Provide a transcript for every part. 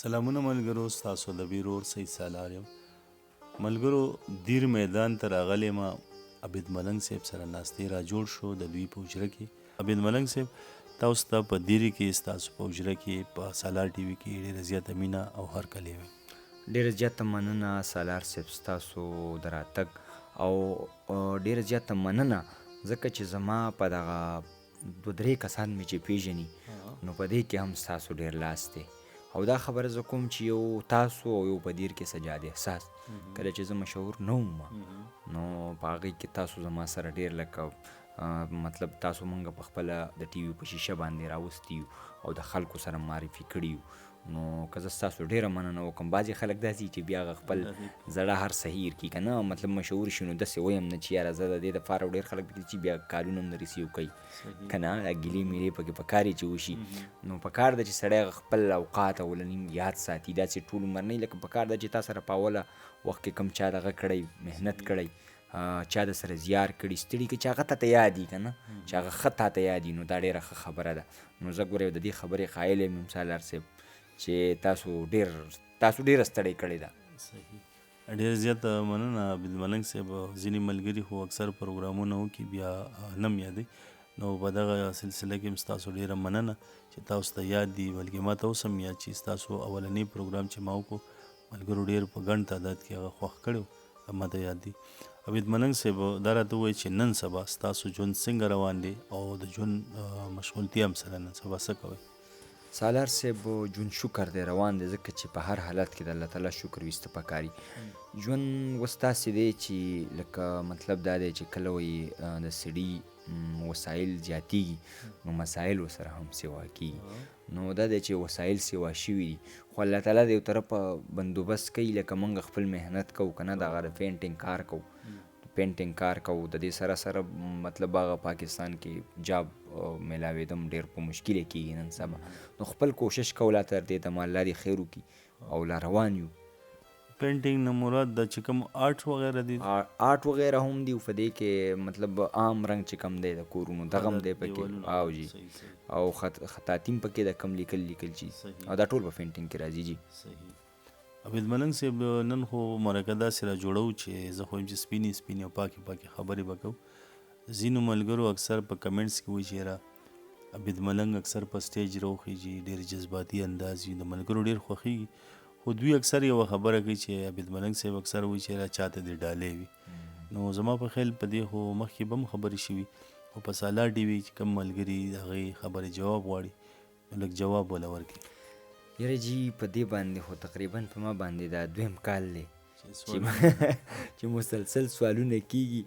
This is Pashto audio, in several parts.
سلامونه ملګرو، ستاسو د بیرور سید سالار یم. ملګرو، دیر میدان ته راغلی ما عبید ملنګ صاحب سره ناستې را جوړ شو د دوی په حجره کې. عبید ملنګ صاحب، تاسو ته په دیرې کې ستاسو په حجره کې په سالار ټي وي کې ډېره زیاته مینه او هرکلی وي. ډېره زیاته مننه سالار صاحب ستاسو د راتګ او ډېره زیاته مننه ځکه چې زما په دغه دوه درې کسان مې چې پیژني نو په دې کې هم ستاسو ډېر لاس دی. او دا خبره زه کوم چې یو تاسو او یو په دیر کې سجاد احساس کله چې زه مشهور نه وم نو په هغې کې تاسو زما سره ډېر لکه مطلب تاسو مونږ په خپله د ټي وي په شیشه باندې راوستي یو او د خلکو سره معرفي کړي یو. نو که زه ستاسو ډېره مننه وکړم. بعضې خلک داسې چې بیا هغه خپل زړه هر څه هیر کړي که نه مطلب مشهور شي نو داسې وایم نه چې یاره زه د دې دپاره ډېر خلک دي چې بیا کالونه هم نه ریسیو کوي که نه دا ګیلې میلې پکې په کار چې وشي. نو په کار ده چې سړی خپل اوقات اولنیم یاد ساتي داسې ټول عمر نه لکه په کار ده چې تا سره په اوله وخت کې کوم چا دغه کړی محنت کړی چا د سره زیار کړي ستړي که چې هغه تا ته یاد وي که نه چې هغه ښه تا ته یاد وي نو دا ډېره ښه خبره ده. نو زه ګوره د دې خبرې قایل یم سالار صاحب چې تاسو ډېره ستړی کړې ده. صحیح، ډېر زیاته مننه عبید ملنګ صاحب. ځینې ملګري خو اکثر پروګرامونه وکړي بیا نه م یادوي، نو په دغه سلسله کې هم ستاسو ډېره مننه چې تاسو ته یاد دي، بلکې ما ته اوس هم یاد چې ستاسو اولنی پروګرام چې ما وکړو ملګرو ډېر په ګڼ تعداد کې هغه خوښ کړی ما ته یاد دي. عبید ملنګ صاحب، دا راته ووایي چې نن سبا ستاسو ژوند څنګه روان دی او د ژوند مشغولتیا هم سره نن سبا څه کوئ؟ سالار صاحب ژوند شکر دی روان دی ځکه چې په هر حالت کې د الله تعالی شکر ویسته پکاري. ژوند اوس داسې دی چې لکه مطلب دا دی چې کله وایي د سړي وسایل زیاتیږي نو مسایل ورسره هم سیوا کیږي. نو دا دی چې وسایل سیوا شوي دي خو الله تعالی د یو طرفه بندوبست کوي لکه موږ خپل محنت کوو که نه دغه د پینټینګ کار کوو د دې سره سره مطلب هغه پاکستان کې جاب میلاوېدم ډېر په مشکله کېږي نن سبا نو خپل کوشش کوو لا تر دې دمه الله دې خیر وکړي او لا روان یو. پینټینګ نه مراد د چې کوم آرټ وغیره دي؟ آرټ وغیره هم دي په دې کې مطلب عام رنګ چې کم دی د کورونو دغه هم دی پکې او جی او خطاطیم پکې د کم لیکل چي او دا ټول په پینټینګ کې راځي جی. صحیح. عبید ملنګ صاحب، نن خو مرکه داسې را جوړو چې زه خو یم چې سپینې او پاکې خبرې به کوو. ځینو ملګرو اکثر په کمنټس کې وایي چې یاره عبید ملنګ اکثر په سټیج راوخیږي، ډېر جذباتي انداز وي، د ملګرو ډېر خوښېږي، خو دوی اکثر یوه خبره کوي چې عبید ملنګ صاحب اکثر وایي چې یاره چاته دې ډالۍ وي. نو زما په خیال په دې خو مخکې به هم خبرې شوي خو په سالار ټي وي چې کوم ملګري د هغې خبرې جواب غواړي نو لږ جواب وله ورکړي. یاره جی په دې باندې خو تقریبا په ما باندې دا دویم کال دی چې مسلسل سوالونه کیږي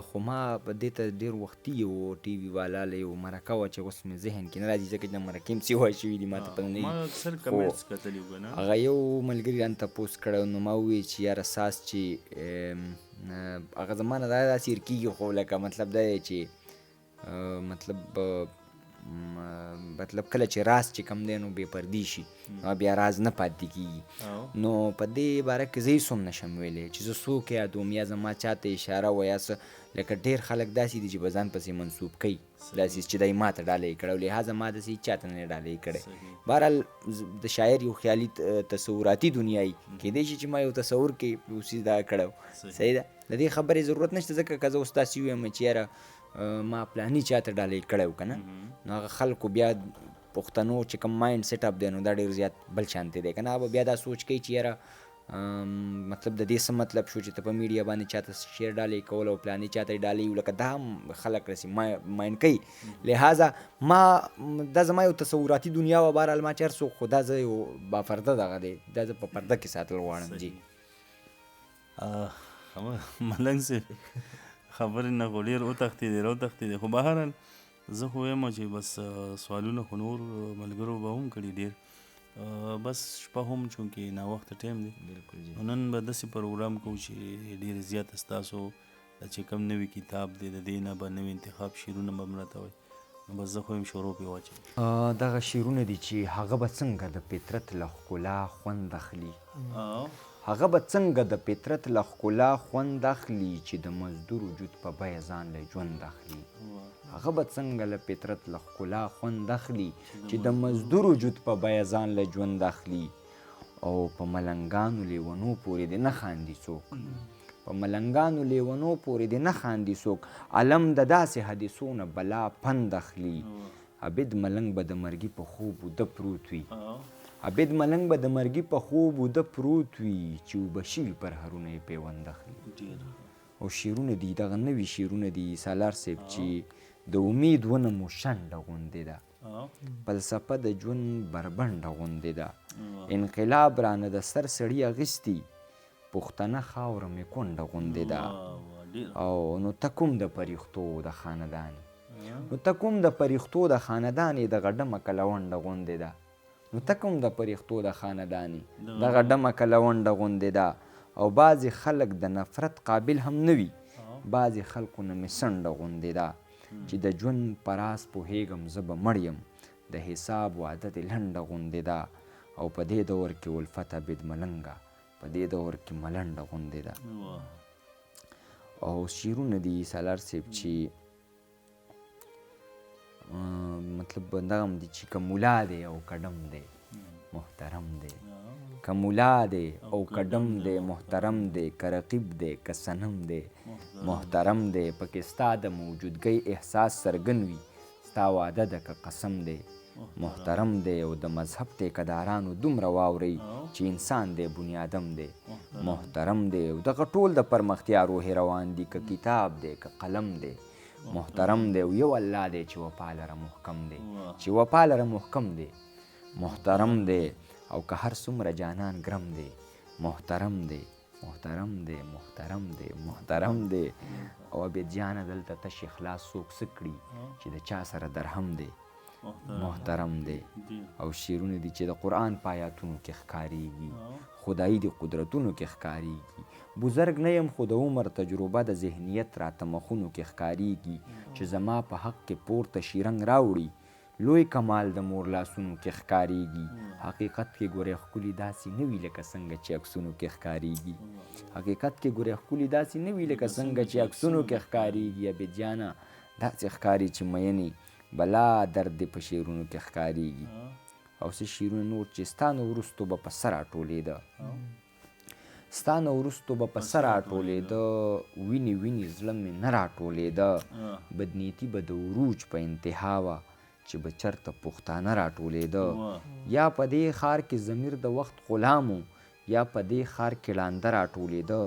خو ما په دې ته ډېر وختي یو ټي وي والا له یو مرکه وه چې اوس مې ذهن کې نه راځي ځکه چې د مرکې هم سیوا شوي دي ما ته پته نه وي. هغه یو ملګري رانه تپوس کړی نو ما وویل چې یاره ساس چې هغه زما نه دا داسې هېر کېږي خو لکه مطلب دا دی چې مطلب کله چې راز چې کم دی نو بې پردي شي نو بیا راز نه پاتې کېږي. نو په دې باره کې زه هېڅ هم نشم ویلی چې زه څوک یادوم یا زما چاته اشاره وه یا څه لکه ډېر خلک داسې دي چې په ځان پسې منسوب کوي داسې چې دی ما ته ډالۍ کړی او لحاظه ما داسې هېڅ چاته نه ډالۍ کړی. بهرحال د شاعر یو خیالي تصوراتي دنیا وي کیدای شي چې ما یو تصور کې یو څیز دا کړی صحیح ده د دې خبرې ضرورت نشته ځکه که زه اوس داسې ووایم چې یاره ما پلاني چاته ډالۍ کړی و که نه نو هغه خلکو بیا پښتنو چې کوم مایند سیټ اپ دی نو دا ډېر زیات بل شانتې دی که نه به بیا دا سوچ کوي چې یاره مطلب د دې څه مطلب شو چې ته په میډیا باندې چاته شعر ډالۍ کول او پلاني چاته ډالۍ لکه دا هم خلک رسي مایند کوي. لہذا ما دا زما یو تصوراتي دنیا وه بهرحال ما چې هر څوک خو دا زه یو باپرده دغه دی دا زه په پرده کې ساتل غواړم جی. ملنګ صاحب خبرې نه خو ډېر وتښتېدې خو بهرحال زه خو یم چې بس سوالونه خو نور ملګرو به هم کړي ډېر بس شپه هم چونکې ناوخته ټایم دی نو نن به داسې پروګرام کوو چې ډېر زیات ستاسو دا چې کوم نوي کتاب دی د دې نه به نوي انتخاب شعرونه به هم راته وایي نو بس زه خو یم شروع پرې واچوم. دغه شعرونه دي چې هغه به څنګه د فطرت له ښکلا خوند اخلي هغه به څنګه د فطرت له ښکلا خوند اخلي چې د مزدور وجود په بیه ځان له ژوند اخلي. هغه به څنګه له فطرت له ښکلا خوند اخلي چې د مزدور وجود په بیه ځان له ژوند اخلي او په ملنګانو لیونو پورې دې نه خاندي څوک په ملنګانو لیونو پورې دې نه خاندي څوک علم د داسې حدیثو نه بلا پند اخلي عبید ملنګ به د مرګي په خوب وده پروت وي عبید ملنګ به د مرګي په خوب وده پروت وي چې وبشیل پر هرونه یې پیوند اخلي او شعرونه دي دغه نوي شعرونه دي سالار صاحب چې د امید ونه مو شنډه غوندې ده فلسفه د ژوند بربنډه غوندې ده انقلاب رانه د سر سړي اخیستي پښتنه خاوره مې کونډه غوندې ده او نو ته کوم د پریښتو د خاندانې نو ته کوم د پریښتو د خاندانې دغه ډمکه لونډه غوندې ده نو ته کوم د پریښتو د خاندانې دغه ډمکه لونډه غوندې ده او بعضې خلک د نفرت قابل هم نه وي بعضې خلکو نه مې سنډه غوندې ده چې د ژوند په راز پوهېږم زه به مړ یم د حساب واده دې لنډه غوندې ده او په دې دور کې الفت عبید ملنګه په دې دور کې ملنډه غوندې ده او شعرونه دي سالار صاحب چې مطلب دغه هم دي چې که ملا دی او کډم دی محترم دی که ملا دی او کډم دی محترم دی که رقیب دی که صنم دی محترم دی پکې ستا د موجودګۍ احساس څرګند وي ستا واده ده که قسم دی محترم دی او د مذهب ټیکهدارانو دومره واورئ چې انسان دی بنیادم دی محترم دی او دغه ټول د پرمختیا روحې روان دي که کتاب دی که قلم دی محترم دی او یو الله دی چې وفا لره محکم دی چې وفا لره محکم دی محترم دی او که هر څومره جانان ګرم دی محترم دی محترم دی محترم دی محترم دی او عبید جانه دلته تش اخلاص څوک څه کړي چې د چا سره درهم دی محترم دی او شعرونه دي چې د قرآن په آیاتونو کې ښکارېږي خدایي د قدرتونو کې ښکارېږي بزرګ نه یم خو د عمر تجربه د ذهنیت راته مخونو کې ښکارېږي چې زما په حق کې پورته شیرنګ راوړي لوی کمال د مور لاسونو کې ښکارېږي حقیقت کې ګورې ښکلي داسې نه وي لکه څنګه چې عکسونو کې ښکارېږي حقیقت کې ګورې ښکلي داسې نه وي لکه څنګه چې عکسونو کې ښکارېږي عبید جانه داسې ښکاري چې مینې بلا درد دې په شعرونو کې ښکارېږي او څه شعرونه نور چې ستا نه وروستو به په سر راټولېده ستا نه وروستو به په سر راټولېده وینې وینې زړه مې نه راټولېده بدنیتي به د عروج په انتها وه چې به چرته پښتانه راټولېده یا په دې ښار کې ضمیر د وخت غلامو یا په دې ښار کې ړانده راټولېده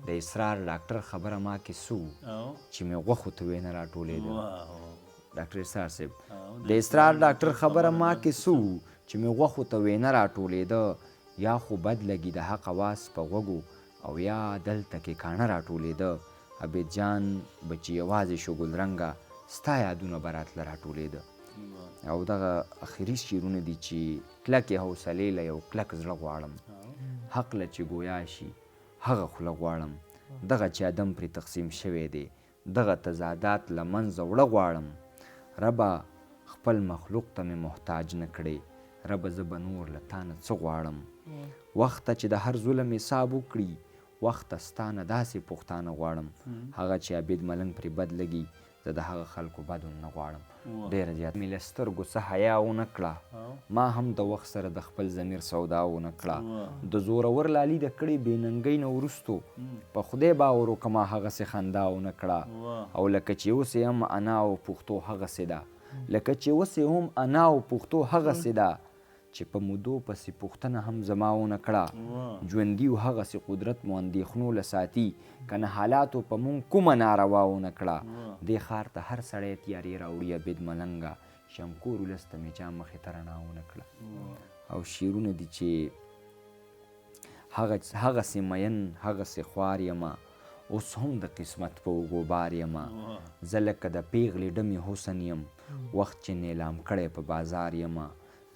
د اسرار ډاکټر خبره ما کې سو چې مې غوښو ته وینه راټولېده ډاکټر اسرار صاحب د اسرار ډاکټر خبره ما کې سو چې مې غوښو ته وینه راټولېده یا خو بد لګي د حق اواز په غوږو او یا دلته کې کاڼه راټولېده عبید جان بچي یوازې شو ګلرنګه ستا یادونه به راتله راټولېده او دغه اخري شعرونه دي چې کلکې حوصلې له یو کلک زړه غواړم حق له چې ګویا شي هغه خوله غواړم دغه چې ادم پرې تقسیم شوی دی دغه تضادات له منځه وړه غواړم ربه خپل مخلوق ته مې محتاج نه کړې ربه زه به نور له تا نه څه غواړم وخت ته چې د هر ظلم حساب وکړي وخت ته ستا نه داسې پښتانه غواړم هغه چې عبید ملنګ پرې بد لګي زه د هغه خلکو بد نه غواړم ډېره زیات مې له سترګو څه حیا ونه کړه ما هم د وخت سره د خپل ضمیر سودا ونه کړه د زورور لالي د کړې بې ننګۍ نه وروستو په خدای باور وکړه ما هغسې خندا ونه کړه او لکه چې اوس هم انا او پښتو هغسې ده لکه چې اوس هم انا او پښتو هغسې ده چې په مودو پسې پوښتنه هم زما ونه کړه ژوندي و هغسې قدرت مو اندېښنو له ساتي که نه حالاتو په مونږ کومه ناروا ونه کړه دې ښار ته هر سړی تیارې راوړي عبید ملنګه شمکور ولس ته مې چا مخې ته رڼا ونه کړه او شعرونه دي چې هغسې مین هغسې خوار یمه اوس هم د قسمت په اوږو بار یمه زه لکه د پیغلې ډمې حسن یم وخت چې نیلام کړی په بازار یمه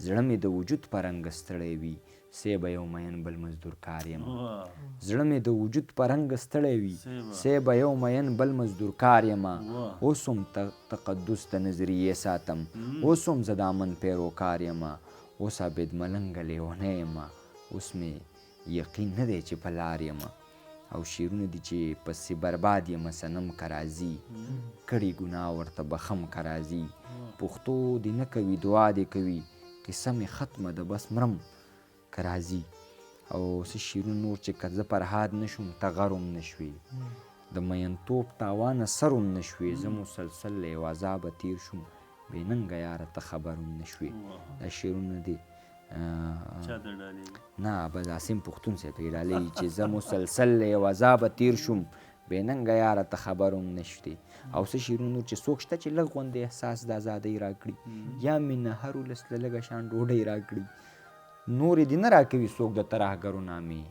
زړه مې د وجود په رنګ ستړی وي سی به یو مین بل مزدور کار یم زړه مې د وجود په رنګ ستړی وي سی به یو مین بل مزدور کار یم اوس هم تقدس د نظریې ساتم اوس هم زه د امن پیروکار یم اوس عبید ملنګه لیونی یم اوس مې یقین نه دی چې په لار یم او شعرونه دي چې پسې برباد یم صنم که راځي کړې ګناه ورته بخم که راځي پښتو دې نه کوي دعا دې کوي قصه مې ختمه ده بس مرم که راځي او څه شعرونه نور چې که زه فرهاد نه شوم ته غر هم نه شوې د مینتوب تاوانه سر هم نه شوې زه مسلسل له یو عذابه تیر شوم بې ننګه یاره ته خبر هم نه شوې دا شعرونه دي نه بس عاصم پښتون صاحب یې ډالۍ چې زه مسلسل له یو عذابه تیر شوم بې ننګه یاره ته خبر هم نه شوې او څه شعرونه نور چې څوک شته چې لږ غوندې احساس د ازادۍ راکړي یا مینه هر ولس له لږه شان ډوډۍ راکړي نورې دې نه راکوي څوک د ترهګرو نامې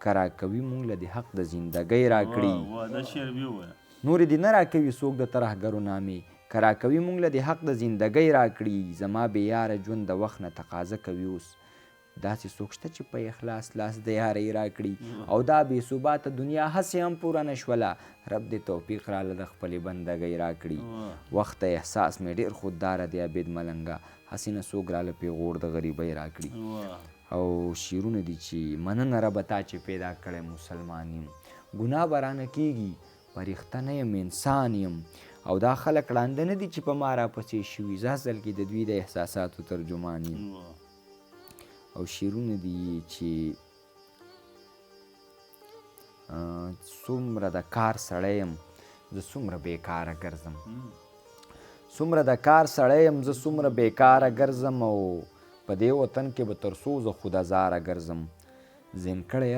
که راکوي مونږ له د حق د زندګۍ راکړي نورې دې نه راکوي څوک د ترهګرو نامې که راکوي مونږ له د حق د زندګۍ راکړي زما بې یاره ژوند د وخت نه تقاضه کوي اوس داسې څوک شته چې په اخلاص لاس د یارۍ راکړي او دا بې ثباته دنیا هسې هم پوره نه شوله رب دې توفیق راله د خپلې بندګۍ راکړي وخت احساس مې ډېر خودداره دی عبید ملنګه هسې نه څوک راله پیغور د غریبۍ راکړي او شعرونه دي چې مننه ربه تا چې پیدا کړی مسلمان یم ګناه به رانه کېږي پریخته نه یم انسان یم او دا خلک ړانده نه دي چې په ما راپسې شوي زه اصل کې د دوی د احساساتو ترجمان یم او شعرونه دي چې څومره د کار سړی یم زه څومره بېکاره ګرځم څومره د کار سړی یم زه څومره بېکاره ګرځم او په دې وطن کې به تر څو زه خودازاره ګرځم زین کړی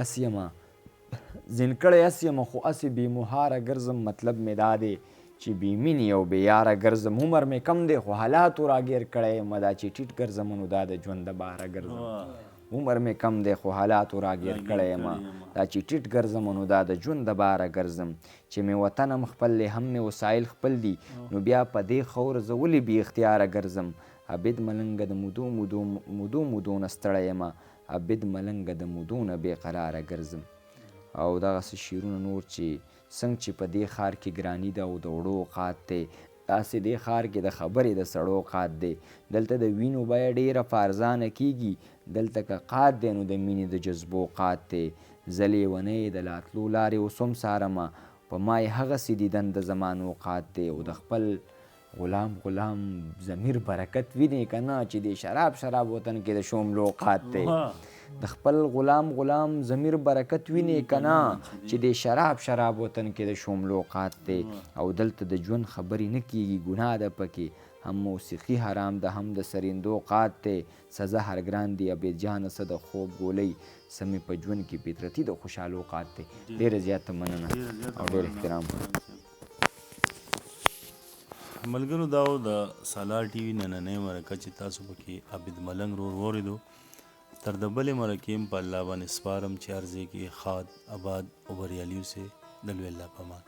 اس یمه خو هسې بې مهاره ګرځم مطلب مې دا دی چې بې مینې او بې یاره ګرځم عمر مې کم دی خو حالاتو راګیر کړی یم دا چې ټیټ ګرځم نو دا د ژوند د باره ګرځم عمر مې کم دی خو حالاتو راګیر کړی یم دا چې ټیټ ګرځم نو دا د ژوند د باره ګرځم چې مې وطن هم خپل دی هم مې وسایل خپل دي نو بیا په دې خوره زه ولې بې اختیاره ګرځم عبید ملنګه د مودو نه ستړی یم عبید ملنګه د مودو نه بې قراره ګرځم او دغسې شعرونه نور چې څنګه چې په دې ښار کې ګراني ده او د وړو اوقات دی داسې دې ښار کې د خبرې د سړو اوقات دی دلته د وینو بیه ډېره فارزانه کېږي دلته که قات دی نو د مینې د جذبو قات دی زه لیونی د لاتلو لارې اوس هم څارمه په ما یې هغسې دیدن د زمانو اوقات دی او د خپل غلام ضمیر برکت وینې که نه چې د شراب وطن کې د شوملو اوقات دی د خپل غلام ضمیر برکت وینې که نه چې د شراب وطن کې د شوملو اوقات دی او دلته د ژوند خبرې نه کېږي ګناه ده پکې هم موسیقي حرام ده هم د سریندو اوقات دی سزه هر ګران دی عبید جانه څه د خوب ګولۍ څه مې په ژوند کې فطرتي د خوشحالو اوقات دی ډېره زیاته مننه او ډېر احترام ملګرو دا و د سالار ټي وي نننۍ مرکه چې تاسو پکې عبید ملنګ رور واورېدو تر د بلې مرکې هم په الله باندې سپارم چې هر ځای کې ښاد آباد او بریالي اوسئ د لوی الله په امان